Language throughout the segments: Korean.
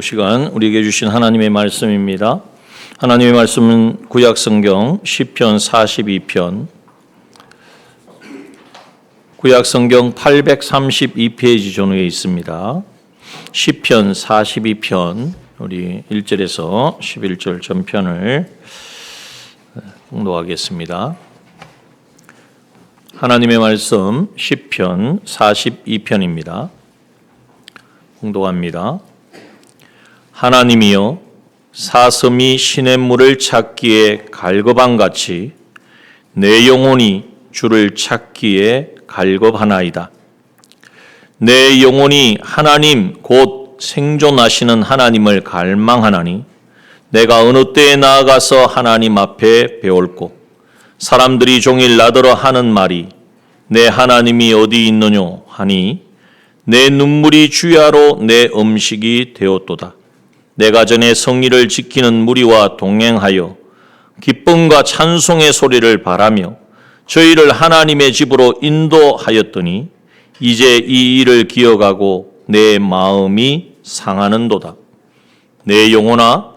시간 우리에게 주신 하나님의 말씀입니다. 하나님의 말씀은 구약성경 시편 42편, 구약성경 832페이지 전후에 있습니다. 시편 42편, 우리 1절에서 11절 전편을 공독하겠습니다. 하나님의 말씀 시편 42편입니다. 공독합니다. 하나님이여, 사슴이 시냇물을 찾기에 갈급함같이 내 영혼이 주를 찾기에 갈급하나이다. 내 영혼이 하나님 곧 생존하시는 하나님을 갈망하나니 내가 어느 때에 나아가서 하나님 앞에 배울꼬. 사람들이 종일 나더러 하는 말이 내 하나님이 어디 있느뇨 하니 내 눈물이 주야로 내 음식이 되었도다. 내가 전에 성의를 지키는 무리와 동행하여 기쁨과 찬송의 소리를 바라며 저희를 하나님의 집으로 인도하였더니 이제 이 일을 기억하고 내 마음이 상하는도다. 내 영혼아,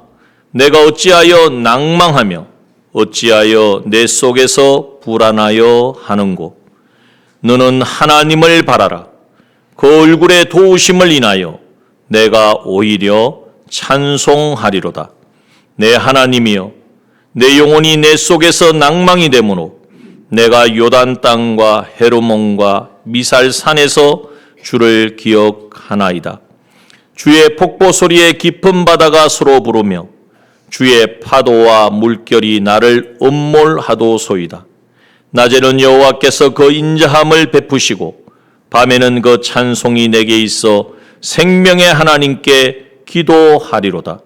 내가 어찌하여 낭망하며 어찌하여 내 속에서 불안하여 하는고. 너는 하나님을 바라라. 그 얼굴의 도우심을 인하여 내가 오히려 찬송하리로다. 내 하나님이여, 내 영혼이 내 속에서 낭망이 되므로 내가 요단 땅과 헤르몬과 미살산에서 주를 기억하나이다. 주의 폭포 소리에 깊은 바다가 서로 부르며 주의 파도와 물결이 나를 음몰하도소이다. 낮에는 여호와께서 그 인자함을 베푸시고 밤에는 그 찬송이 내게 있어 생명의 하나님께 기도하리로다.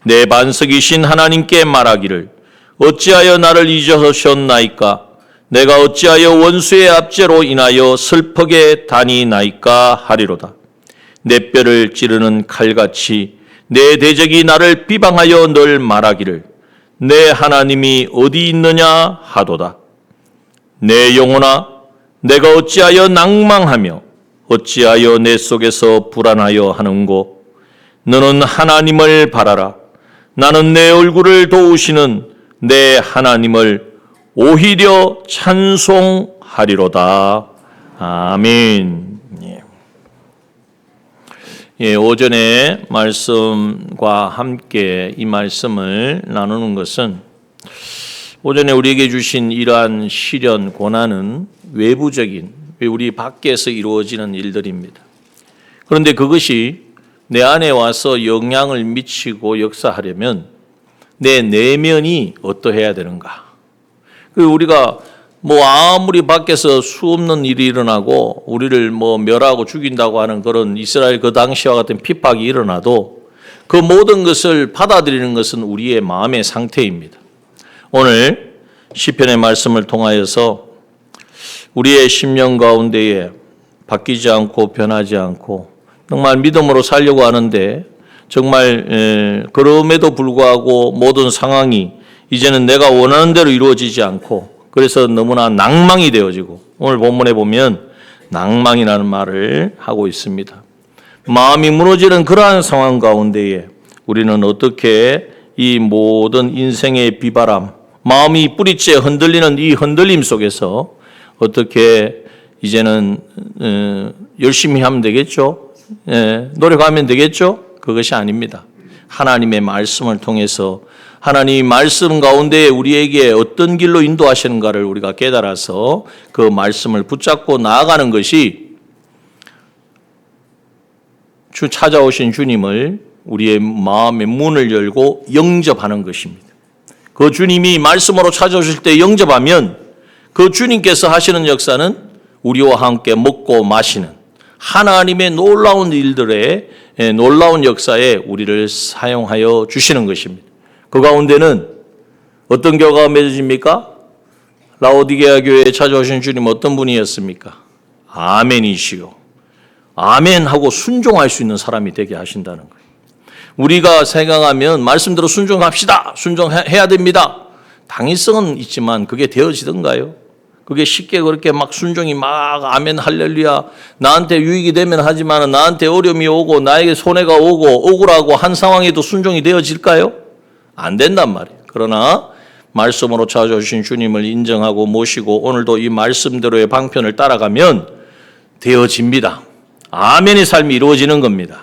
내 반석이신 하나님께 말하기를 어찌하여 나를 잊으셨나이까? 내가 어찌하여 원수의 압제로 인하여 슬프게 다니나이까 하리로다. 내 뼈를 찌르는 칼같이 내 대적이 나를 비방하여 늘 말하기를 내 하나님이 어디 있느냐 하도다. 내 영혼아, 내가 어찌하여 낭망하며 어찌하여 내 속에서 불안하여 하는고. 너는 하나님을 바라라. 나는 내 얼굴을 도우시는 내 하나님을 오히려 찬송하리로다. 아멘. 오전에 말씀과 함께 이 말씀을 나누는 것은 오전에 우리에게 주신 이러한 시련, 고난은 외부적인, 우리 밖에서 이루어지는 일들입니다. 그런데 그것이 내 안에 와서 영향을 미치고 역사하려면 내 내면이 어떠해야 되는가? 우리가 아무리 밖에서 수없는 일이 일어나고 우리를 멸하고 죽인다고 하는 그런 이스라엘 그 당시와 같은 핍박이 일어나도 그 모든 것을 받아들이는 것은 우리의 마음의 상태입니다. 오늘 시편의 말씀을 통하여서 우리의 심령 가운데에 바뀌지 않고 변하지 않고 정말 믿음으로 살려고 하는데 정말 그럼에도 불구하고 모든 상황이 이제는 내가 원하는 대로 이루어지지 않고 그래서 너무나 낭망이 되어지고 오늘 본문에 보면 낭망이라는 말을 하고 있습니다. 마음이 무너지는 그러한 상황 가운데에 우리는 어떻게 이 모든 인생의 비바람, 마음이 뿌리째 흔들리는 이 흔들림 속에서 어떻게 이제는 열심히 하면 되겠죠? 노력하면 되겠죠? 그것이 아닙니다. 하나님의 말씀을 통해서 하나님의 말씀 가운데 우리에게 어떤 길로 인도하시는가를 우리가 깨달아서 그 말씀을 붙잡고 나아가는 것이 찾아오신 주님을 우리의 마음의 문을 열고 영접하는 것입니다. 그 주님이 말씀으로 찾아오실 때 영접하면 그 주님께서 하시는 역사는 우리와 함께 먹고 마시는 하나님의 놀라운 일들의 놀라운 역사에 우리를 사용하여 주시는 것입니다. 그 가운데는 어떤 결과가 맺어집니까? 라오디게아 교회에 찾아오신 주님 어떤 분이었습니까? 아멘이시요. 아멘하고 순종할 수 있는 사람이 되게 하신다는 거예요. 우리가 생각하면 말씀대로 순종합시다. 순종해야 됩니다. 당위성은 있지만 그게 되어지던가요? 그게 쉽게 그렇게 막 순종이 막 아멘 할렐루야 나한테 유익이 되면 하지만 나한테 어려움이 오고 나에게 손해가 오고 억울하고 한 상황에도 순종이 되어질까요? 안 된단 말이에요. 그러나 말씀으로 찾아주신 주님을 인정하고 모시고 오늘도 이 말씀대로의 방편을 따라가면 되어집니다. 아멘의 삶이 이루어지는 겁니다.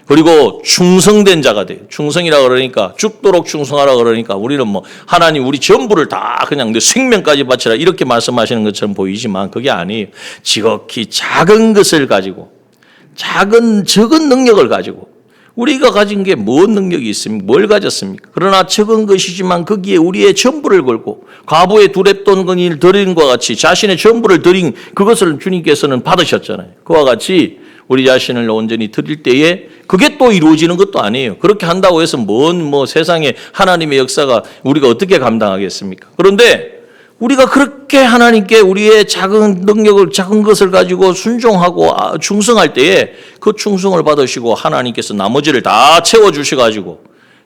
그리고 충성된 자가 돼요. 충성이라 그러니까 죽도록 충성하라 그러니까 우리는 뭐 하나님 우리 전부를 다 그냥 내 생명까지 바치라 이렇게 말씀하시는 것처럼 보이지만 그게 아니에요. 지극히 작은 것을 가지고 적은 능력을 가지고 우리가 가진 게 뭔 능력이 있습니까? 뭘 가졌습니까? 그러나 적은 것이지만 거기에 우리의 전부를 걸고 과부의 두 렙돈건이를 드린 것과 같이 자신의 전부를 드린 그것을 주님께서는 받으셨잖아요. 그와 같이 우리 자신을 온전히 드릴 때에 그게 또 이루어지는 것도 아니에요. 그렇게 한다고 해서 뭐 세상에 하나님의 역사가 우리가 어떻게 감당하겠습니까? 그런데 우리가 그렇게 하나님께 우리의 작은 능력을 작은 것을 가지고 순종하고 충성할 때에 그 충성을 받으시고 하나님께서 나머지를 다 채워주셔가지고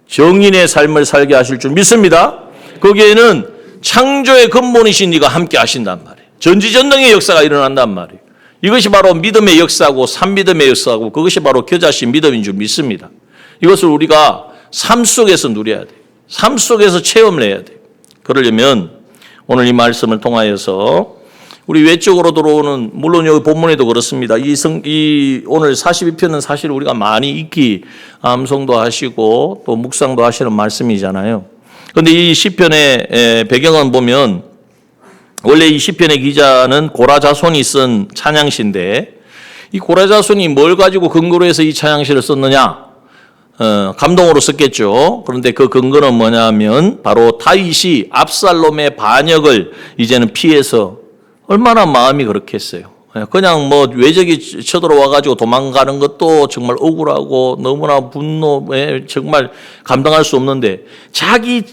정인의 삶을 살게 하실 줄 믿습니다. 거기에는 창조의 근본이신 이가 함께 하신단 말이에요. 전지전능의 역사가 일어난단 말이에요. 이것이 바로 믿음의 역사고 산믿음의 역사고 그것이 바로 겨자씨 믿음인 줄 믿습니다. 이것을 우리가 삶 속에서 누려야 돼요. 삶 속에서 체험을 해야 돼요. 그러려면 오늘 이 말씀을 통하여서 우리 외적으로 들어오는 물론 여기 본문에도 그렇습니다. 이 오늘 42편은 사실 우리가 많이 읽기 암송도 하시고 또 묵상도 하시는 말씀이잖아요. 그런데 이 시편의 배경은 보면 원래 이 시편의 기자는 고라자손이 쓴 찬양시인데 이 고라자손이 뭘 가지고 근거로 해서 이 찬양시를 썼느냐? 감동으로 썼겠죠. 그런데 그 근거는 뭐냐면 바로 다윗이 압살롬의 반역을 이제는 피해서 얼마나 마음이 그렇겠어요. 그냥 뭐 외적이 쳐들어와 가지고 도망가는 것도 정말 억울하고 너무나 분노에 정말 감당할 수 없는데 자기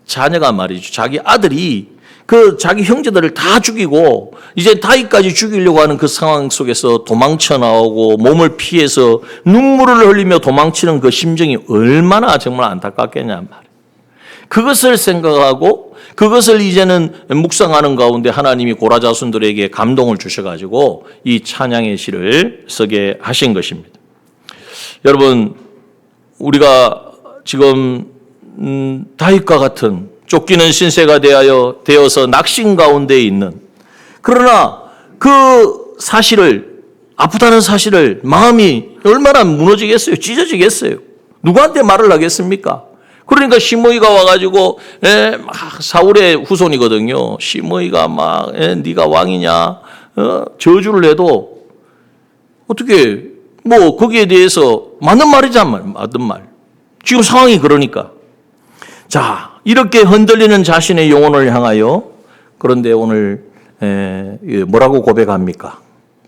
자녀가 말이죠. 자기 아들이 그 자기 형제들을 다 죽이고 이제 다윗까지 죽이려고 하는 그 상황 속에서 도망쳐 나오고 몸을 피해서 눈물을 흘리며 도망치는 그 심정이 얼마나 정말 안타깝겠냐 말이에요. 그것을 생각하고 그것을 이제는 묵상하는 가운데 하나님이 고라자손들에게 감동을 주셔가지고 이 찬양의 시를 쓰게 하신 것입니다. 여러분 우리가 지금 다윗과 같은 쫓기는 신세가 되어서 낙심 가운데 있는 그러나 그 사실을 아프다는 사실을 마음이 얼마나 무너지겠어요. 찢어지겠어요. 누구한테 말을 하겠습니까? 그러니까 시므이가 와가지고 사울의 후손이거든요. 시므이가 막 네가 왕이냐 저주를 해도 어떻게 뭐 거기에 대해서 맞는 말이잖아요. 맞는 말. 지금 상황이 그러니까 자 이렇게 흔들리는 자신의 영혼을 향하여 그런데 오늘 뭐라고 고백합니까?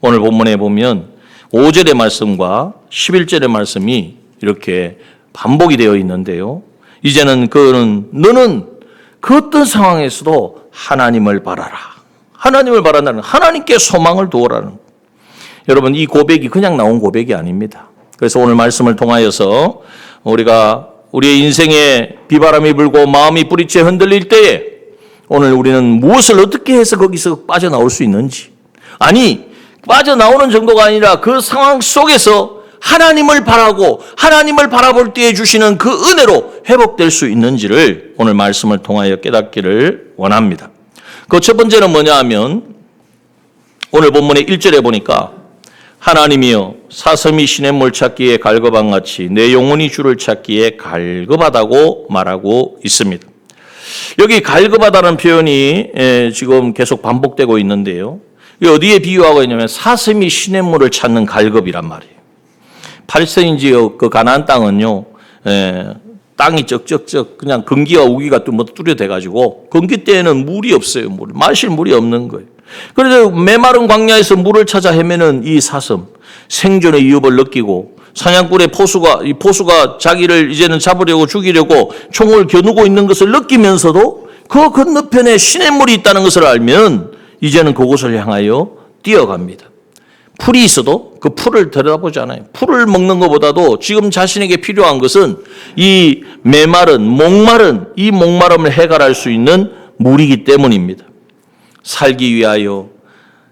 오늘 본문에 보면 5절의 말씀과 11절의 말씀이 이렇게 반복이 되어 있는데요. 이제는 너는 그 어떤 상황에서도 하나님을 바라라. 하나님을 바란다는 하나님께 소망을 두어라는 여러분 이 고백이 그냥 나온 고백이 아닙니다. 그래서 오늘 말씀을 통하여서 우리가 우리의 인생에 비바람이 불고 마음이 뿌리째 흔들릴 때에 오늘 우리는 무엇을 어떻게 해서 거기서 빠져나올 수 있는지 아니 빠져나오는 정도가 아니라 그 상황 속에서 하나님을 바라고 하나님을 바라볼 때에 주시는 그 은혜로 회복될 수 있는지를 오늘 말씀을 통하여 깨닫기를 원합니다. 그 첫 번째는 뭐냐 하면 오늘 본문의 1절에 보니까 하나님이여 사슴이 시냇물 찾기에 갈급한같이 내 영혼이 주를 찾기에 갈급하다고 말하고 있습니다. 여기 갈급하다는 표현이 지금 계속 반복되고 있는데요. 어디에 비유하고 있냐면 사슴이 시냇물을 찾는 갈급이란 말이에요. 팔세인 지역 그 가나안 땅은요. 땅이 쩍쩍쩍 그냥 건기와 우기가 뚜렷해 가지고 건기 때에는 물이 없어요. 마실 물이 없는 거예요. 그래서 메마른 광야에서 물을 찾아 헤매는 이 사슴 생존의 위협을 느끼고 사냥꾼의 포수가 자기를 이제는 잡으려고 죽이려고 총을 겨누고 있는 것을 느끼면서도 그 건너편에 시냇물이 있다는 것을 알면 이제는 그곳을 향하여 뛰어갑니다. 풀이 있어도 그 풀을 들여다보지 않아요. 풀을 먹는 것보다도 지금 자신에게 필요한 것은 이 목마른 이 목마름을 해결할 수 있는 물이기 때문입니다. 살기 위하여.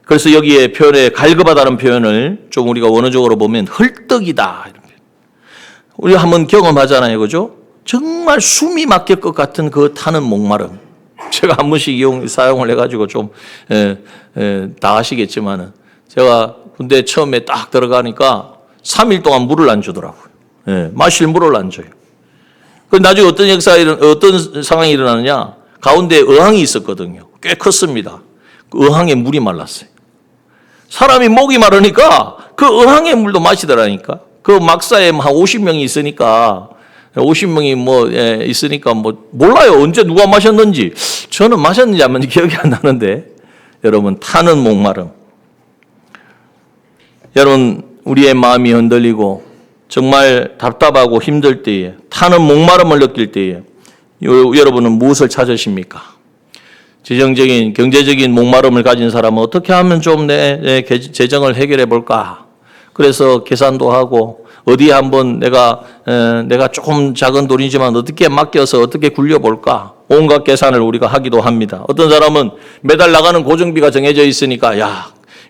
그래서 여기에 표현에 갈급하다는 표현을 좀 우리가 원어적으로 보면 헐떡이다. 이런 표현. 우리가 한번 경험하잖아요. 그죠? 정말 숨이 막힐 것 같은 그 타는 목마름. 제가 한 번씩 사용을 해가지고 좀, 다 아시겠지만은 제가 군대 처음에 딱 들어가니까 3일 동안 물을 안 주더라고요. 마실 물을 안 줘요. 그 나중에 어떤 상황이 일어나느냐. 가운데 어항이 있었거든요. 꽤 컸습니다. 그 어항에 물이 말랐어요. 사람이 목이 마르니까 그 어항의 물도 마시더라니까. 그 막사에 한 50명이 있으니까 50명이 있으니까 몰라요. 언제 누가 마셨는지. 저는 마셨는지 안 마셨는지 기억이 안 나는데. 여러분, 타는 목마름. 여러분, 우리의 마음이 흔들리고 정말 답답하고 힘들 때에, 타는 목마름을 느낄 때에 여러분은 무엇을 찾으십니까? 재정적인, 경제적인 목마름을 가진 사람은 어떻게 하면 좀 내 재정을 해결해 볼까? 그래서 계산도 하고 어디에 한번 내가 조금 작은 돈이지만 어떻게 맡겨서 어떻게 굴려볼까? 온갖 계산을 우리가 하기도 합니다. 어떤 사람은 매달 나가는 고정비가 정해져 있으니까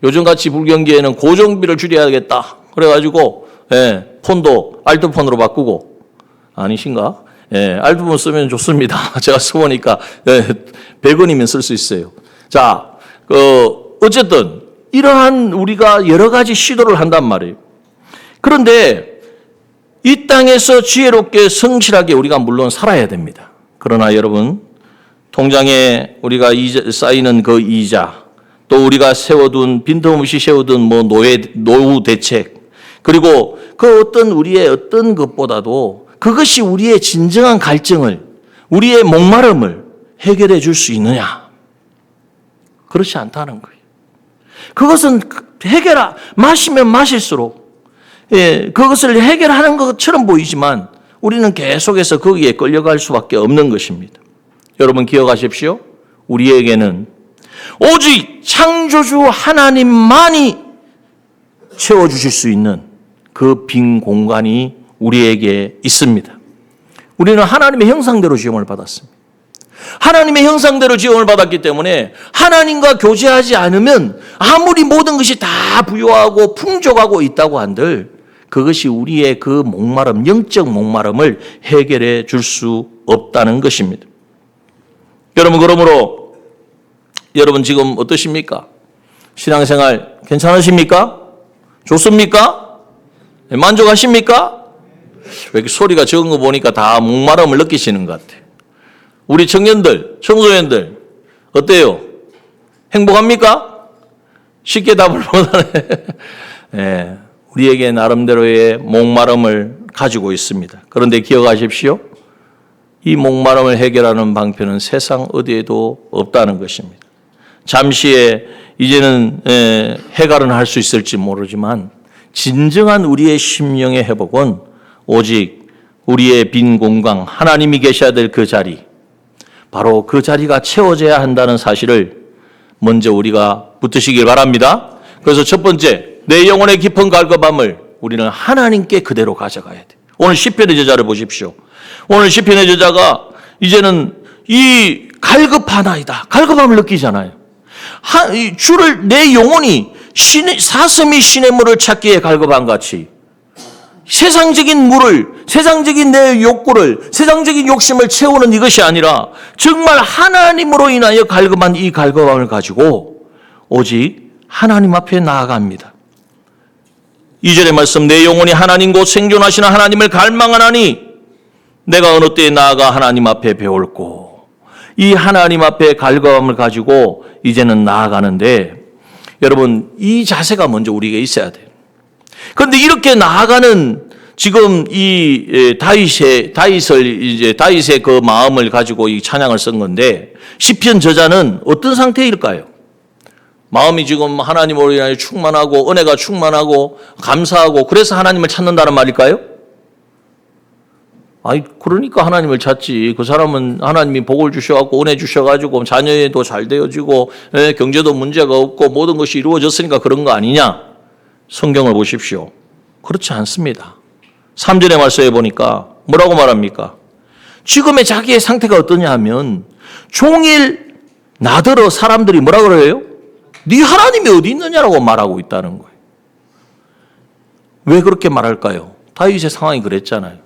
요즘같이 불경기에는 고정비를 줄여야겠다. 그래가지고 폰도 알트폰으로 바꾸고 아니신가? 알트폰 쓰면 좋습니다. 제가 써보니까 100원이면 쓸 수 있어요. 자, 어쨌든 이러한 우리가 여러 가지 시도를 한단 말이에요. 그런데 이 땅에서 지혜롭게 성실하게 우리가 물론 살아야 됩니다. 그러나 여러분, 통장에 우리가 쌓이는 그 이자, 또 우리가 빈틈없이 세워둔 노후 대책, 그리고 그 우리의 어떤 것보다도 그것이 우리의 진정한 갈증을, 우리의 목마름을 해결해 줄 수 있느냐? 그렇지 않다는 거예요. 그것은 마시면 마실수록, 그것을 해결하는 것처럼 보이지만 우리는 계속해서 거기에 끌려갈 수밖에 없는 것입니다. 여러분 기억하십시오. 우리에게는 오직 창조주 하나님만이 채워주실 수 있는 그 빈 공간이 우리에게 있습니다. 우리는 하나님의 형상대로 지음을 받았습니다. 하나님의 형상대로 지음을 받았기 때문에 하나님과 교제하지 않으면 아무리 모든 것이 다 부유하고 풍족하고 있다고 한들 그것이 우리의 그 목마름, 영적 목마름을 해결해 줄 수 없다는 것입니다. 여러분, 그러므로 여러분 지금 어떠십니까? 신앙생활 괜찮으십니까? 좋습니까? 만족하십니까? 왜 이렇게 소리가 적은 거 보니까 다 목마름을 느끼시는 것 같아요. 우리 청년들, 청소년들 어때요? 행복합니까? 쉽게 답을 못하네. 우리에게 나름대로의 목마름을 가지고 있습니다. 그런데 기억하십시오. 이 목마름을 해결하는 방편은 세상 어디에도 없다는 것입니다. 잠시에 이제는 해결은 할 수 있을지 모르지만 진정한 우리의 심령의 회복은 오직 우리의 빈 공간, 하나님이 계셔야 될 그 자리, 바로 그 자리가 채워져야 한다는 사실을 먼저 우리가 붙드시길 바랍니다. 그래서 첫 번째, 내 영혼의 깊은 갈급함을 우리는 하나님께 그대로 가져가야 돼. 오늘 시편의 저자를 보십시오. 오늘 시편의 저자가 이제는 이 갈급하나이다. 갈급함을 느끼잖아요. 주를 내 영혼이 사슴이 신의 물을 찾기에 갈급한 같이 세상적인 물을, 세상적인 내 욕구를, 세상적인 욕심을 채우는 이것이 아니라 정말 하나님으로 인하여 갈급한 이 갈급함을 가지고 오직 하나님 앞에 나아갑니다. 2절의 말씀, 내 영혼이 하나님 곧 생존하시는 하나님을 갈망하나니 내가 어느 때에 나아가 하나님 앞에 배울고, 이 하나님 앞에 갈급함을 가지고 이제는 나아가는데 여러분 이 자세가 먼저 우리에게 있어야 돼요. 그런데 이렇게 나아가는 지금 이 다윗의 그 마음을 가지고 이 찬양을 쓴 건데 시편 저자는 어떤 상태일까요? 마음이 지금 하나님으로 인하여 충만하고 은혜가 충만하고 감사하고 그래서 하나님을 찾는다는 말일까요? 그러니까 하나님을 찾지. 그 사람은 하나님이 복을 주셔갖고 은혜 주셔가지고 자녀도 잘 되어지고 경제도 문제가 없고 모든 것이 이루어졌으니까 그런 거 아니냐? 성경을 보십시오. 그렇지 않습니다. 3절의 말씀에 보니까 뭐라고 말합니까? 지금의 자기의 상태가 어떠냐 하면 종일 나더러 사람들이 뭐라 그래요? 네 하나님이 어디 있느냐라고 말하고 있다는 거예요. 왜 그렇게 말할까요? 다윗의 상황이 그랬잖아요.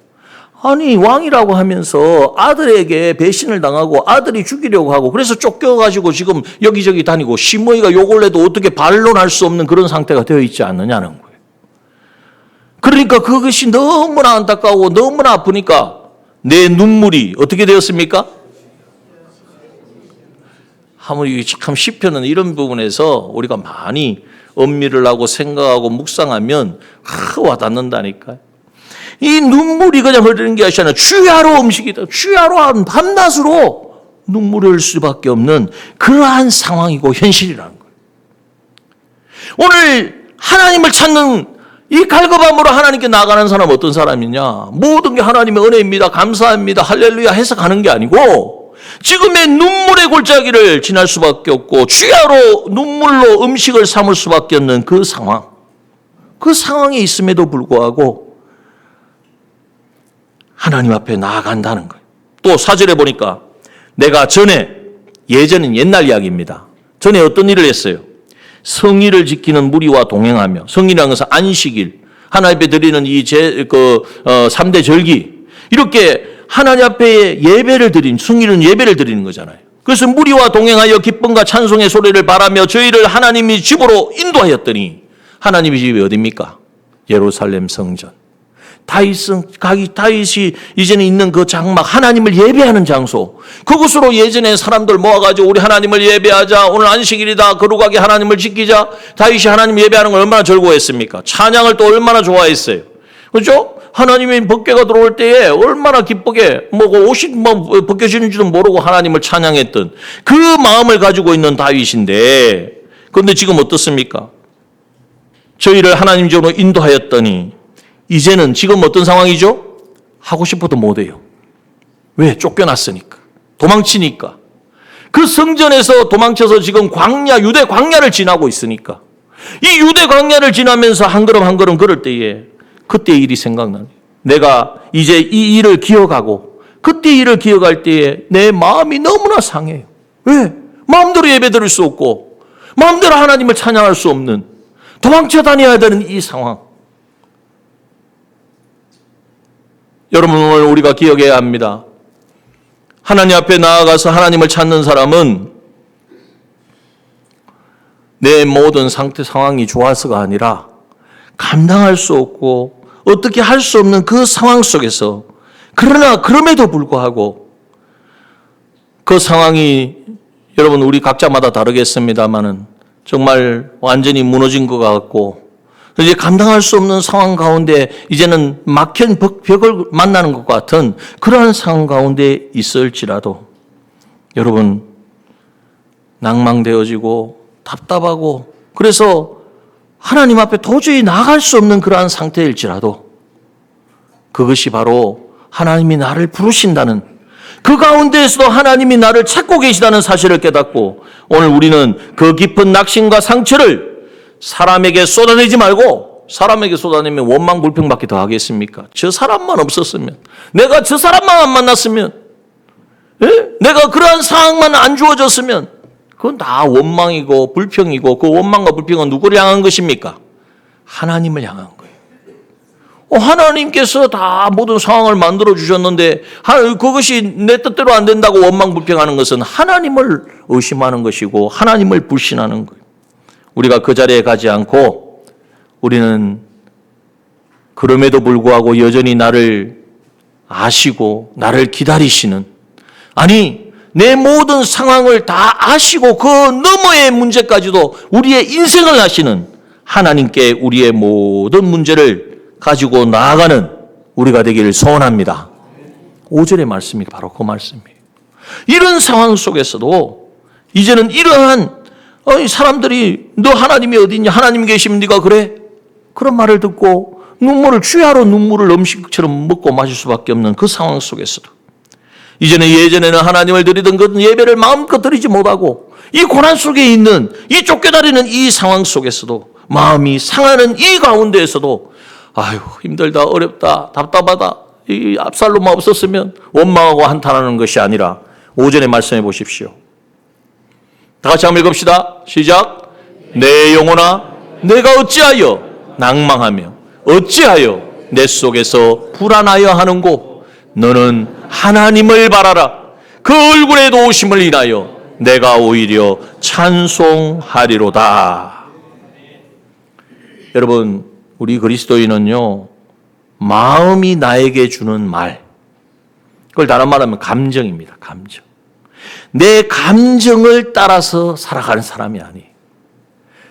아니 왕이라고 하면서 아들에게 배신을 당하고 아들이 죽이려고 하고 그래서 쫓겨가지고 지금 여기저기 다니고 시므이가 욕을 해도 어떻게 반론할 수 없는 그런 상태가 되어 있지 않느냐는 거예요. 그러니까 그것이 너무나 안타까워 너무나 아프니까 내 눈물이 어떻게 되었습니까? 참 시편은 이런 부분에서 우리가 많이 엄미를 하고 생각하고 묵상하면 와닿는다니까요. 이 눈물이 그냥 흐르는 게 아니라 주야로 음식이다. 주야로 밤낮으로 눈물을 흘릴 수밖에 없는 그러한 상황이고 현실이라는 거예요. 오늘 하나님을 찾는 이 갈급함으로 하나님께 나아가는 사람은 어떤 사람이냐? 모든 게 하나님의 은혜입니다. 감사합니다. 할렐루야 해서 가는 게 아니고 지금의 눈물의 골짜기를 지날 수밖에 없고 주야로 눈물로 음식을 삼을 수밖에 없는 그 상황. 그 상황에 있음에도 불구하고 하나님 앞에 나아간다는 거예요. 또 4절에 보니까 내가 예전은 옛날 이야기입니다. 전에 어떤 일을 했어요? 성의를 지키는 무리와 동행하며 성의라는 것은 안식일, 하나님 앞에 드리는 이 3대 절기 이렇게 하나님 앞에 예배를 드린 성의는 예배를 드리는 거잖아요. 그래서 무리와 동행하여 기쁨과 찬송의 소리를 바라며 저희를 하나님이 집으로 인도하였더니 하나님의 집이 어디입니까? 예루살렘 성전. 다윗이 이제는 있는 그 장막 하나님을 예배하는 장소 그곳으로 예전에 사람들 모아가지고 우리 하나님을 예배하자 오늘 안식일이다 거룩하게 하나님을 지키자 다윗이 하나님 예배하는 걸 얼마나 즐거워했습니까? 찬양을 또 얼마나 좋아했어요. 그렇죠? 하나님의 법궤가 들어올 때에 얼마나 기쁘게 옷이 벗겨지는지도 모르고 하나님을 찬양했던 그 마음을 가지고 있는 다윗인데 그런데 지금 어떻습니까? 저희를 하나님 집으로 인도하였더니 이제는 지금 어떤 상황이죠? 하고 싶어도 못해요. 왜? 쫓겨났으니까. 도망치니까. 그 성전에서 도망쳐서 지금 유대 광야를 지나고 있으니까. 이 유대 광야를 지나면서 한 걸음 한 걸음 걸을 때에 그때 일이 생각나요. 내가 이제 이 일을 기억하고 그때 일을 기억할 때에 내 마음이 너무나 상해요. 왜? 마음대로 예배 드릴 수 없고 마음대로 하나님을 찬양할 수 없는 도망쳐 다녀야 되는 이 상황. 여러분 오늘 우리가 기억해야 합니다. 하나님 앞에 나아가서 하나님을 찾는 사람은 내 모든 상황이 좋아서가 아니라 감당할 수 없고 어떻게 할 수 없는 그 상황 속에서 그러나 그럼에도 불구하고 그 상황이 여러분 우리 각자마다 다르겠습니다마는 정말 완전히 무너진 것 같고 이제 감당할 수 없는 상황 가운데 이제는 막힌 벽을 만나는 것 같은 그러한 상황 가운데 있을지라도 여러분 낭망되어지고 답답하고 그래서 하나님 앞에 도저히 나아갈 수 없는 그러한 상태일지라도 그것이 바로 하나님이 나를 부르신다는 그 가운데에서도 하나님이 나를 찾고 계시다는 사실을 깨닫고 오늘 우리는 그 깊은 낙심과 상처를 사람에게 쏟아내지 말고 사람에게 쏟아내면 원망 불평밖에 더 하겠습니까? 저 사람만 없었으면 내가 저 사람만 안 만났으면 내가 그러한 상황만 안 주어졌으면 그건 다 원망이고 불평이고 그 원망과 불평은 누구를 향한 것입니까? 하나님을 향한 거예요. 하나님께서 다 모든 상황을 만들어 주셨는데 그것이 내 뜻대로 안 된다고 원망 불평하는 것은 하나님을 의심하는 것이고 하나님을 불신하는 거예요. 우리가 그 자리에 가지 않고 우리는 그럼에도 불구하고 여전히 나를 아시고 나를 기다리시는 아니 내 모든 상황을 다 아시고 그 너머의 문제까지도 우리의 인생을 아시는 하나님께 우리의 모든 문제를 가지고 나아가는 우리가 되기를 소원합니다. 5절의 말씀이 바로 그 말씀이에요. 이런 상황 속에서도 이제는 이러한 사람들이 너 하나님이 어디 있냐? 하나님 계시면 네가 그래? 그런 말을 듣고 주야로 눈물을 음식처럼 먹고 마실 수밖에 없는 그 상황 속에서도 이제는 예전에는 하나님을 드리던 그 예배를 마음껏 드리지 못하고 이 고난 속에 있는 이 쫓겨다니는 이 상황 속에서도 마음이 상하는 이 가운데에서도 아유 힘들다 어렵다 답답하다 이 압살롬만 없었으면 원망하고 한탄하는 것이 아니라 5절에 말씀해 보십시오. 다 같이 한번 읽읍시다. 시작. 내 영혼아, 내가 어찌하여 낭망하며 어찌하여 내 속에서 불안하여 하는고? 너는 하나님을 바라라. 그 얼굴의 도우심을 인하여 내가 오히려 찬송하리로다. 여러분, 우리 그리스도인은요, 마음이 나에게 주는 말, 그걸 다른 말하면 감정입니다. 감정. 내 감정을 따라서 살아가는 사람이 아니에요.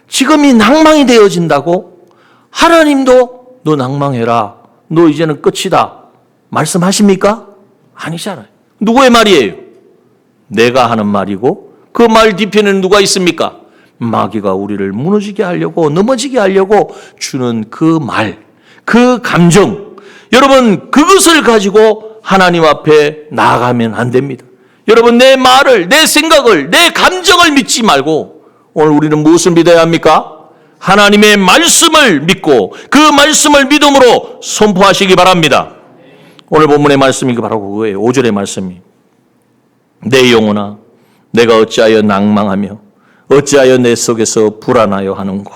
지금이 낭망이 되어진다고 하나님도 너 낭망해라, 너 이제는 끝이다 말씀하십니까? 아니잖아요. 누구의 말이에요? 내가 하는 말이고, 그 말 뒤편에는 누가 있습니까? 마귀가 우리를 무너지게 하려고, 넘어지게 하려고 주는 그 말, 그 감정. 여러분, 그것을 가지고 하나님 앞에 나아가면 안 됩니다. 여러분, 내 말을, 내 생각을, 내 감정을 믿지 말고 오늘 우리는 무엇을 믿어야 합니까? 하나님의 말씀을 믿고 그 말씀을 믿음으로 선포하시기 바랍니다. 오늘 본문의 말씀이 바로 그거예요. 5절의 말씀이. 내 영혼아, 내가 어찌하여 낭망하며 어찌하여 내 속에서 불안하여 하는고?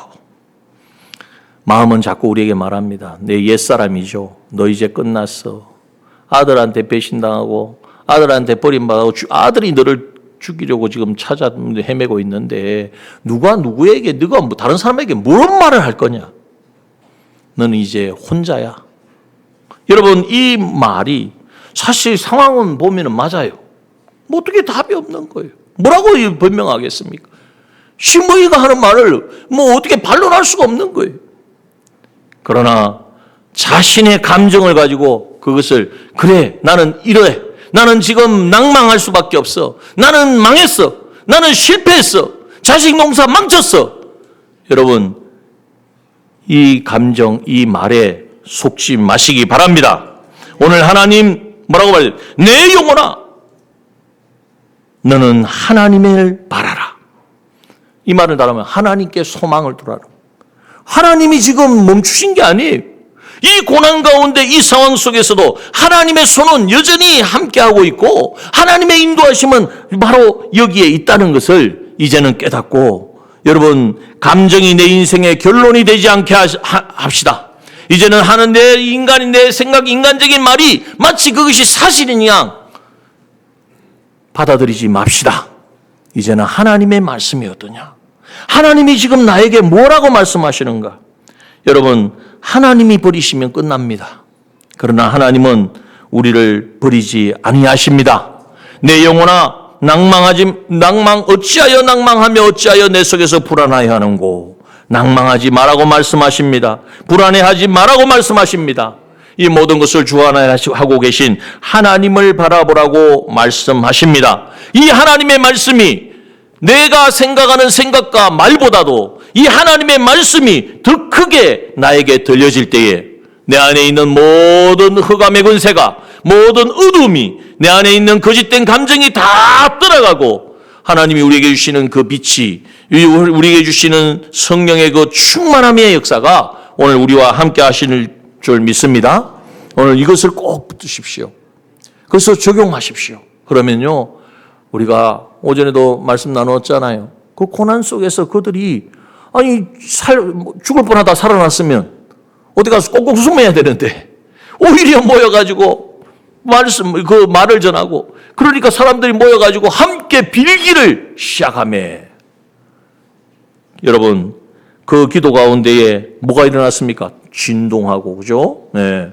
마음은 자꾸 우리에게 말합니다. 내 옛사람이죠. 너 이제 끝났어. 아들한테 배신당하고 아들한테 버림받고 아들이 너를 죽이려고 지금 찾아 헤매고 있는데 누가 누구에게, 너가 뭐 다른 사람에게 무슨 말을 할 거냐? 너는 이제 혼자야. 여러분, 이 말이 사실 상황은 보면 맞아요. 뭐 어떻게 답이 없는 거예요. 뭐라고 변명하겠습니까? 시므이가 하는 말을 뭐 어떻게 반론할 수가 없는 거예요. 그러나 자신의 감정을 가지고 그것을, 그래, 나는 이래, 나는 지금 낭망할 수밖에 없어, 나는 망했어, 나는 실패했어, 자식 농사 망쳤어. 여러분, 이 감정, 이 말에 속지 마시기 바랍니다. 오늘 하나님 뭐라고 말해요? 내 영혼아, 너는 하나님을 바라라. 이 말을 따르면 하나님께 소망을 두라라. 하나님이 지금 멈추신 게 아니에요. 이 고난 가운데, 이 상황 속에서도 하나님의 손은 여전히 함께하고 있고 하나님의 인도하심은 바로 여기에 있다는 것을 이제는 깨닫고, 여러분, 감정이 내 인생의 결론이 되지 않게 합시다. 이제는 하는 내 인간인, 내 생각, 인간적인 말이 마치 그것이 사실인 양 받아들이지 맙시다. 이제는 하나님의 말씀이 어떠냐? 하나님이 지금 나에게 뭐라고 말씀하시는가? 여러분, 하나님이 버리시면 끝납니다. 그러나 하나님은 우리를 버리지 아니하십니다. 내 영혼아, 어찌하여 낭망하며 어찌하여 내 속에서 불안하여 하는고? 낭망하지 말라고 말씀하십니다. 불안해하지 말라고 말씀하십니다. 이 모든 것을 주관하고 계신 하나님을 바라보라고 말씀하십니다. 이 하나님의 말씀이 내가 생각하는 생각과 말보다도 이 하나님의 말씀이 더 크게 나에게 들려질 때에 내 안에 있는 모든 흑암의 권세가, 모든 어둠이, 내 안에 있는 거짓된 감정이 다 떠나가고 하나님이 우리에게 주시는 그 빛이, 우리에게 주시는 성령의 그 충만함의 역사가 오늘 우리와 함께 하시는 줄 믿습니다. 오늘 이것을 꼭 붙드십시오. 그래서 적용하십시오. 그러면요, 우리가 오전에도 말씀 나눴잖아요. 그 고난 속에서 그들이 죽을 뻔하다 살아났으면 어디 가서 꼭꼭 숨어야 되는데 오히려 모여가지고 그 말을 전하고, 그러니까 사람들이 모여가지고 함께 빌기를 시작하며, 여러분, 그 기도 가운데에 뭐가 일어났습니까? 진동하고, 그죠? 네.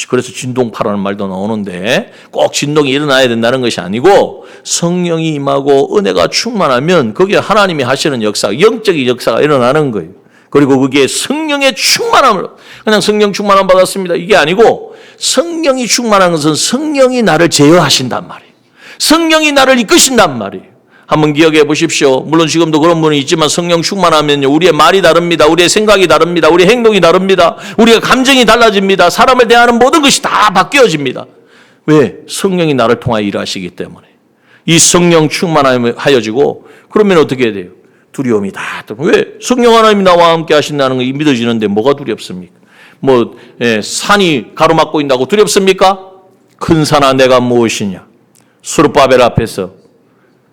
그래서 진동파라는 말도 나오는데 꼭 진동이 일어나야 된다는 것이 아니고 성령이 임하고 은혜가 충만하면 거기에 하나님이 하시는 역사, 영적인 역사가 일어나는 거예요. 그리고 그게 성령의 충만함을, 그냥 성령 충만함 받았습니다, 이게 아니고 성령이 충만한 것은 성령이 나를 제어하신단 말이에요. 성령이 나를 이끄신단 말이에요. 한번 기억해 보십시오. 물론 지금도 그런 분이 있지만 성령 충만하면요, 우리의 말이 다릅니다. 우리의 생각이 다릅니다. 우리의 행동이 다릅니다. 우리가 감정이 달라집니다. 사람을 대하는 모든 것이 다 바뀌어집니다. 왜? 성령이 나를 통하여 일하시기 때문에. 이 성령 충만하여지고, 그러면 어떻게 돼요? 두려움이 다. 왜? 성령 하나님이 나와 함께 하신다는 게 믿어지는데 뭐가 두렵습니까? 산이 가로막고 있다고 두렵습니까? 큰 산아, 내가 무엇이냐? 수르바벨 앞에서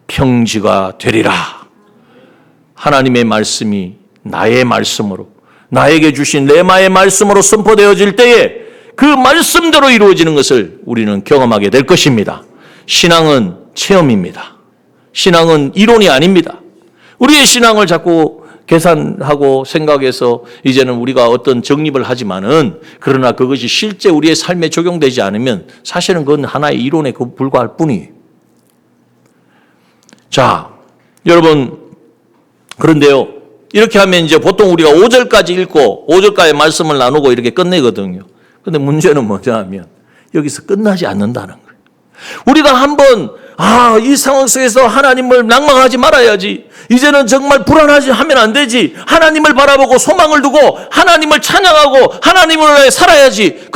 평지가 되리라. 하나님의 말씀이 나의 말씀으로, 나에게 주신 레마의 말씀으로 선포되어질 때에 그 말씀대로 이루어지는 것을 우리는 경험하게 될 것입니다. 신앙은 체험입니다. 신앙은 이론이 아닙니다. 우리의 신앙을 자꾸 계산하고 생각해서 이제는 우리가 어떤 정립을 하지만은, 그러나 그것이 실제 우리의 삶에 적용되지 않으면 사실은 그건 하나의 이론에 불과할 뿐이에요. 자, 여러분, 그런데요, 이렇게 하면 이제 보통 우리가 5절까지 읽고 5절까지 말씀을 나누고 이렇게 끝내거든요. 근데 문제는 뭐냐면 여기서 끝나지 않는다는 거예요. 우리가 한번 이 상황 속에서 하나님을 낭망하지 말아야지, 이제는 정말 불안하지 하면 안 되지, 하나님을 바라보고 소망을 두고 하나님을 찬양하고 하나님을 위해 살아야지,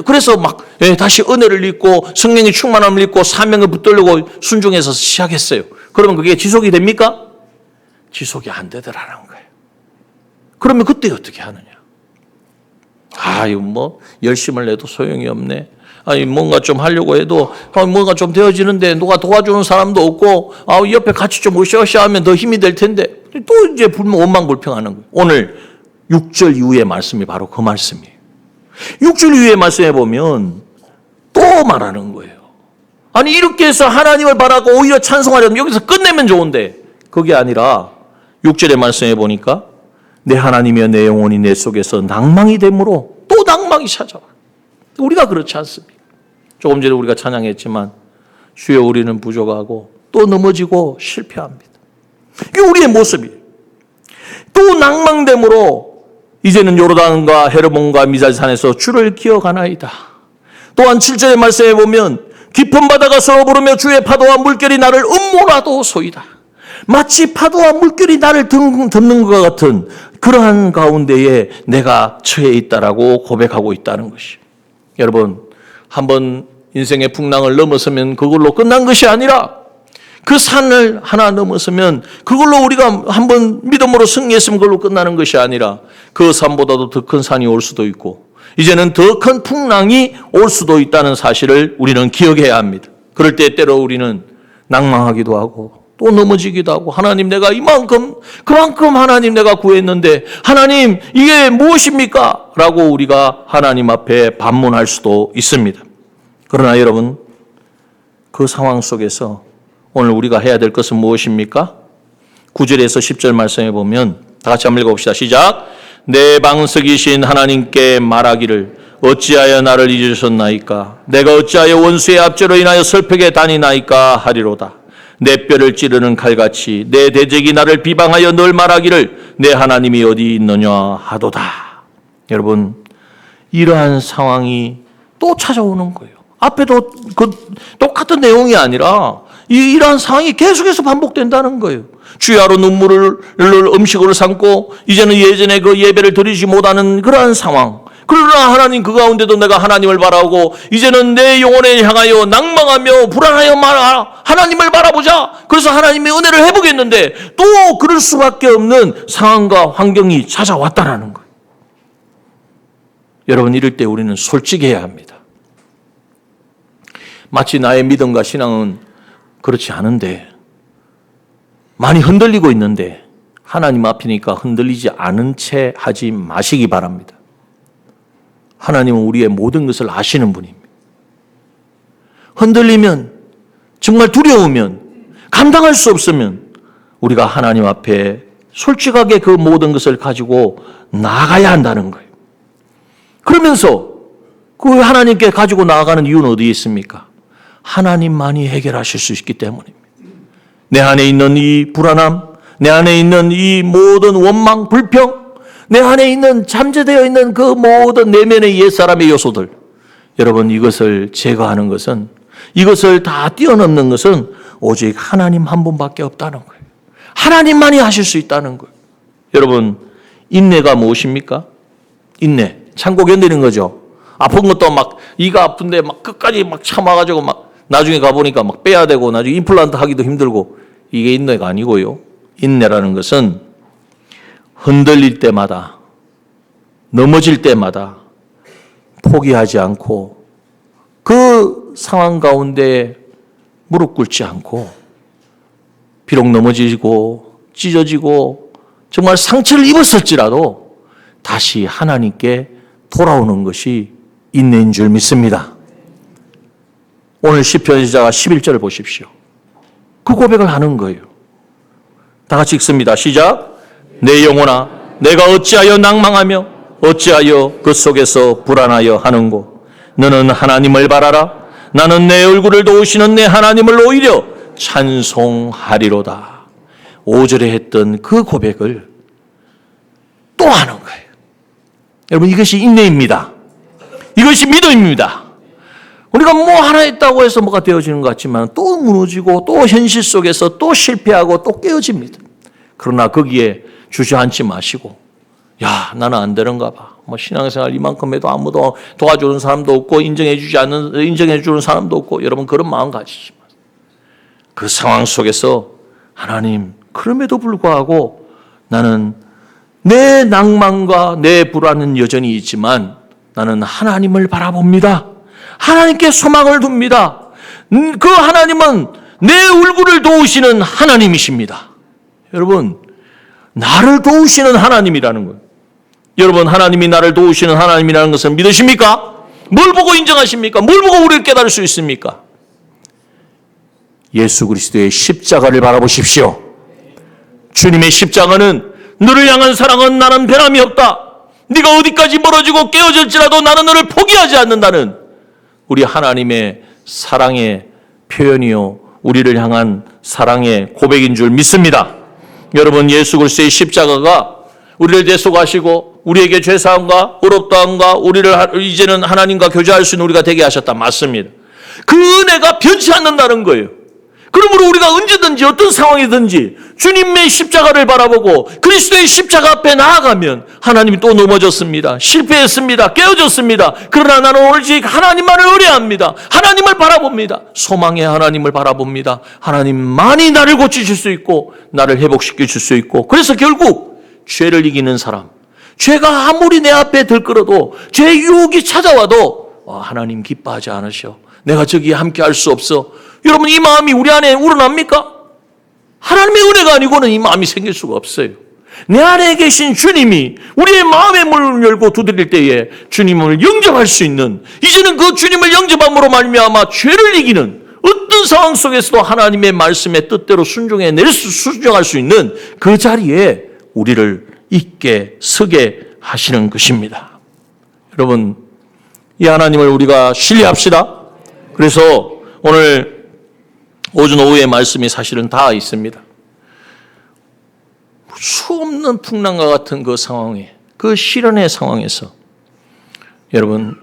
그래서 막 다시 은혜를 입고 성령의 충만함을 입고 사명을 붙들려고 순종해서 시작했어요. 그러면 그게 지속이 됩니까? 지속이 안 되더라는 거예요. 그러면 그때 어떻게 하느냐? 이거 뭐 열심을 내도 소용이 없네. 뭔가 좀 하려고 해도 뭔가 좀 되어지는데 누가 도와주는 사람도 없고, 옆에 같이 좀 으쌰으쌰 하면 더 힘이 될 텐데, 또 이제 원망불평하는 거예요. 오늘 6절 이후의 말씀이 바로 그 말씀이에요. 6절 이후의 말씀에 보면 또 말하는 거예요. 이렇게 해서 하나님을 바라고 오히려 찬송하려면 여기서 끝내면 좋은데, 그게 아니라 6절의 말씀에 보니까 내 하나님이여 내 영혼이 내 속에서 낭망이 되므로 또 낭망이 찾아와. 우리가 그렇지 않습니까? 조금 전에 우리가 찬양했지만 주여 우리는 부족하고 또 넘어지고 실패합니다. 이게 우리의 모습이에요. 또 낭망됨으로 이제는 요르단과 헤르몬과 미잘산에서 주를 기억하나이다. 또한 7절의 말씀에 보면 깊은 바다가 서로 부르며 주의 파도와 물결이 나를 음모라도소이다. 마치 파도와 물결이 나를 덮는 것 같은 그러한 가운데에 내가 처해 있다라고 고백하고 있다는 것이. 여러분, 한번 인생의 풍랑을 넘어서면 그걸로 끝난 것이 아니라 그 산을 하나 넘어서면 그걸로 우리가 한번 믿음으로 승리했으면 그걸로 끝나는 것이 아니라 그 산보다도 더 큰 산이 올 수도 있고 이제는 더 큰 풍랑이 올 수도 있다는 사실을 우리는 기억해야 합니다. 그럴 때 때로 우리는 낭망하기도 하고 또 넘어지기도 하고, 하나님 내가 그만큼 하나님 내가 구했는데 하나님 이게 무엇입니까? 라고 우리가 하나님 앞에 반문할 수도 있습니다. 그러나 여러분, 그 상황 속에서 오늘 우리가 해야 될 것은 무엇입니까? 9절에서 10절 말씀에 보면 다 같이 한번 읽어봅시다. 시작. 내 방석이신 하나님께 말하기를 어찌하여 나를 잊으셨나이까? 내가 어찌하여 원수의 압제로 인하여 슬프게 다니나이까 하리로다. 내 뼈를 찌르는 칼같이 내 대적이 나를 비방하여 늘 말하기를 내 하나님이 어디 있느냐 하도다. 여러분, 이러한 상황이 또 찾아오는 거예요. 앞에도 그 똑같은 내용이 아니라 이러한 상황이 계속해서 반복된다는 거예요. 주야로 눈물을 음식으로 삼고 이제는 예전에 그 예배를 드리지 못하는 그러한 상황. 그러나 하나님 그 가운데도 내가 하나님을 바라고 이제는 내 영혼에 향하여 낭망하며 불안하여 하나님을 바라보자. 그래서 하나님의 은혜를 해보겠는데 또 그럴 수밖에 없는 상황과 환경이 찾아왔다라는 거예요. 여러분, 이럴 때 우리는 솔직해야 합니다. 마치 나의 믿음과 신앙은 그렇지 않은데, 많이 흔들리고 있는데 하나님 앞이니까 흔들리지 않은 채 하지 마시기 바랍니다. 하나님은 우리의 모든 것을 아시는 분입니다. 흔들리면, 정말 두려우면, 감당할 수 없으면 우리가 하나님 앞에 솔직하게 그 모든 것을 가지고 나아가야 한다는 거예요. 그러면서 그 하나님께 가지고 나아가는 이유는 어디에 있습니까? 하나님만이 해결하실 수 있기 때문입니다. 내 안에 있는 이 불안함, 내 안에 있는 이 모든 원망, 불평, 내 안에 있는 잠재되어 있는 그 모든 내면의 옛사람의 요소들, 여러분, 이것을 제거하는 것은, 이것을 다 뛰어넘는 것은 오직 하나님 한 분밖에 없다는 거예요. 하나님만이 하실 수 있다는 거예요. 여러분, 인내가 무엇입니까? 인내, 참고 견디는 거죠. 아픈 것도 막 이가 아픈데 막 끝까지 막 참아가지고 막 나중에 가보니까 막 빼야 되고 나중에 임플란트 하기도 힘들고, 이게 인내가 아니고요. 인내라는 것은 흔들릴 때마다, 넘어질 때마다 포기하지 않고 그 상황 가운데 무릎 꿇지 않고, 비록 넘어지고 찢어지고 정말 상처를 입었을지라도 다시 하나님께 돌아오는 것이 인내인 줄 믿습니다. 오늘 시편 기자가 11절을 보십시오. 그 고백을 하는 거예요. 다 같이 읽습니다. 시작. 내 영혼아, 내가 어찌하여 낭망하며 어찌하여 그 속에서 불안하여 하는고. 너는 하나님을 바라라. 나는 내 얼굴을 도우시는 내 하나님을 오히려 찬송하리로다. 5절에 했던 그 고백을 또 하는 거예요. 여러분, 이것이 인내입니다. 이것이 믿음입니다. 우리가 뭐 하나 했다고 해서 뭐가 되어지는 것 같지만 또 무너지고 또 현실 속에서 또 실패하고 또 깨어집니다. 그러나 거기에 주저앉지 마시고, 야, 나는 안 되는가 봐. 뭐 신앙생활 이만큼 해도 아무도 도와주는 사람도 없고 인정해주는 사람도 없고, 여러분 그런 마음 가지지 마세요. 그 상황 속에서 하나님, 그럼에도 불구하고 나는 내 낭만과 내 불안은 여전히 있지만 나는 하나님을 바라봅니다. 하나님께 소망을 둡니다. 그 하나님은 내 얼굴을 도우시는 하나님이십니다. 여러분, 나를 도우시는 하나님이라는 거예요. 여러분, 하나님이 나를 도우시는 하나님이라는 것을 믿으십니까? 뭘 보고 인정하십니까? 뭘 보고 우리를 깨달을 수 있습니까? 예수 그리스도의 십자가를 바라보십시오. 주님의 십자가는 너를 향한 사랑은 나는 변함이 없다. 네가 어디까지 멀어지고 깨어질지라도 나는 너를 포기하지 않는다는 우리 하나님의 사랑의 표현이요, 우리를 향한 사랑의 고백인 줄 믿습니다. 여러분, 예수 그리스도의 십자가가 우리를 대속하시고 우리에게 죄사함과 의롭다함과 우리를 이제는 하나님과 교제할 수 있는 우리가 되게 하셨다. 맞습니다. 그 은혜가 변치 않는다는 거예요. 그러므로 우리가 언제든지 어떤 상황이든지 주님의 십자가를 바라보고 그리스도의 십자가 앞에 나아가면 하나님이 또 넘어졌습니다. 실패했습니다. 깨어졌습니다. 그러나 나는 오직 하나님만을 의뢰합니다. 하나님을 바라봅니다. 소망의 하나님을 바라봅니다. 하나님만이 나를 고치실 수 있고 나를 회복시켜 줄 수 있고, 그래서 결국 죄를 이기는 사람, 죄가 아무리 내 앞에 들끓어도 죄 유혹이 찾아와도 하나님 기뻐하지 않으셔. 내가 저기 함께 할 수 없어. 여러분, 이 마음이 우리 안에 우러납니까? 하나님의 은혜가 아니고는 이 마음이 생길 수가 없어요. 내 안에 계신 주님이 우리의 마음의 문을 열고 두드릴 때에 주님을 영접할 수 있는, 이제는 그 주님을 영접함으로 말미암아 죄를 이기는 어떤 상황 속에서도 하나님의 말씀의 뜻대로 순종할 수 있는 그 자리에 우리를 있게 서게 하시는 것입니다. 여러분, 이 하나님을 우리가 신뢰합시다. 그래서 오늘 오전 오후의 말씀이 사실은 다 있습니다. 수없는 풍랑과 같은 그 상황에, 그 시련의 상황에서 여러분,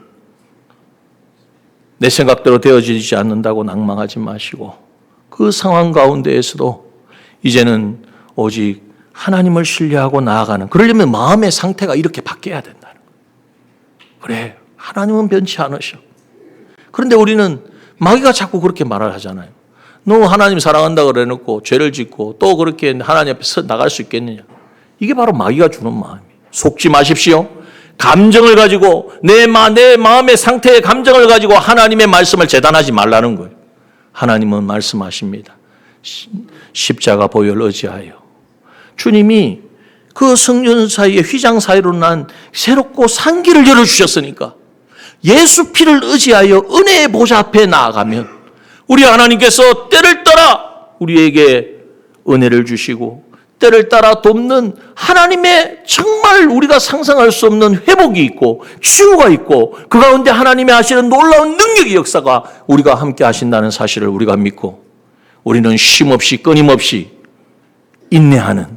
내 생각대로 되어지지 않는다고 낭망하지 마시고 그 상황 가운데에서도 이제는 오직 하나님을 신뢰하고 나아가는, 그러려면 마음의 상태가 이렇게 바뀌어야 된다는 거예요. 그래, 하나님은 변치 않으셔. 그런데 우리는 마귀가 자꾸 그렇게 말을 하잖아요. 너 하나님 사랑한다 그래 놓고 죄를 짓고 또 그렇게 하나님 앞에 나갈 수 있겠느냐. 이게 바로 마귀가 주는 마음이에요. 속지 마십시오. 감정을 가지고 내 마음의 상태의 감정을 가지고 하나님의 말씀을 재단하지 말라는 거예요. 하나님은 말씀하십니다. 십자가 보혈 의지하여 주님이 그 성전 사이에 휘장 사이로 난 새롭고 산 길을 열어주셨으니까 예수 피를 의지하여 은혜의 보좌 앞에 나아가면 우리 하나님께서 때를 따라 우리에게 은혜를 주시고 때를 따라 돕는 하나님의 정말 우리가 상상할 수 없는 회복이 있고 치유가 있고 그 가운데 하나님의 하시는 놀라운 능력의 역사가 우리가 함께 하신다는 사실을 우리가 믿고, 우리는 쉼없이 끊임없이 인내하는,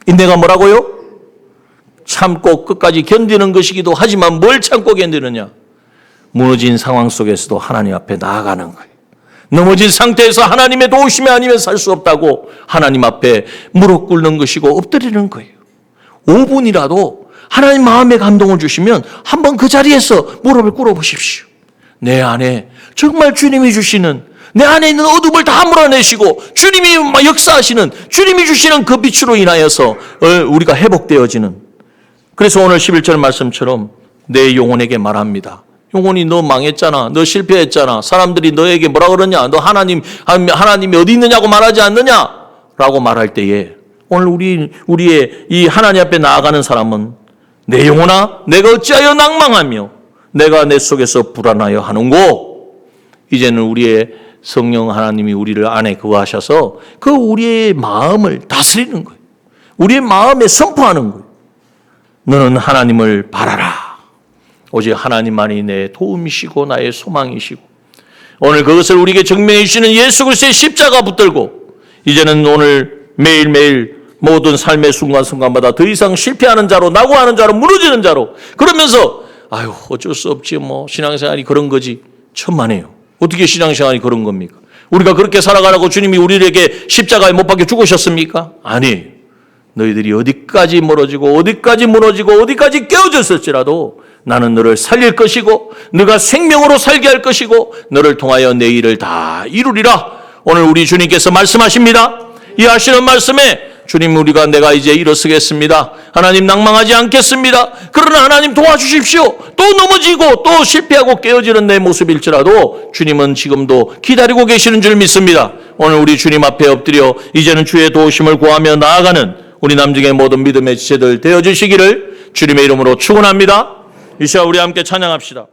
인내가 뭐라고요? 참고 끝까지 견디는 것이기도 하지만 뭘 참고 견디느냐? 무너진 상황 속에서도 하나님 앞에 나아가는 거예요. 넘어진 상태에서 하나님의 도우심이 아니면 살 수 없다고 하나님 앞에 무릎 꿇는 것이고 엎드리는 거예요. 5분이라도 하나님 마음에 감동을 주시면 한번 그 자리에서 무릎을 꿇어 보십시오. 내 안에 정말 주님이 주시는, 내 안에 있는 어둠을 다 몰아내시고 주님이 역사하시는, 주님이 주시는 그 빛으로 인하여서 우리가 회복되어지는. 그래서 오늘 11절 말씀처럼 내 영혼에게 말합니다. 영혼이 너 망했잖아. 너 실패했잖아. 사람들이 너에게 뭐라 그러냐. 너 하나님이 어디 있느냐고 말하지 않느냐 라고 말할 때에 오늘 우리의 이 하나님 앞에 나아가는 사람은 내 영혼아 내가 어찌하여 낭망하며 내가 내 속에서 불안하여 하는고. 이제는 우리의 성령 하나님이 우리를 안에 거하셔서 그 우리의 마음을 다스리는 거예요. 우리의 마음에 선포하는 거예요. 너는 하나님을 바라라. 오직 하나님만이 내 도움이시고 나의 소망이시고, 오늘 그것을 우리에게 증명해 주시는 예수 그리스도의 십자가 붙들고 이제는 오늘 매일매일 모든 삶의 순간순간마다 더 이상 실패하는 자로, 낙오하는 자로, 무너지는 자로, 그러면서 아유 어쩔 수 없지 뭐 신앙생활이 그런 거지. 천만에요. 어떻게 신앙생활이 그런 겁니까? 우리가 그렇게 살아가라고 주님이 우리에게 십자가에 못 박혀 죽으셨습니까? 아니에요. 너희들이 어디까지 멀어지고 어디까지 무너지고 어디까지 깨어졌을지라도 나는 너를 살릴 것이고 너가 생명으로 살게 할 것이고 너를 통하여 내 일을 다 이루리라. 오늘 우리 주님께서 말씀하십니다. 이 하시는 말씀에 주님 우리가 내가 이제 일어서겠습니다. 하나님 낭망하지 않겠습니다. 그러나 하나님 도와주십시오. 또 넘어지고 또 실패하고 깨어지는 내 모습일지라도 주님은 지금도 기다리고 계시는 줄 믿습니다. 오늘 우리 주님 앞에 엎드려 이제는 주의 도우심을 구하며 나아가는 우리 남중의 모든 믿음의 지체들 되어주시기를 주님의 이름으로 축원합니다. 이 시간 우리 함께 찬양합시다.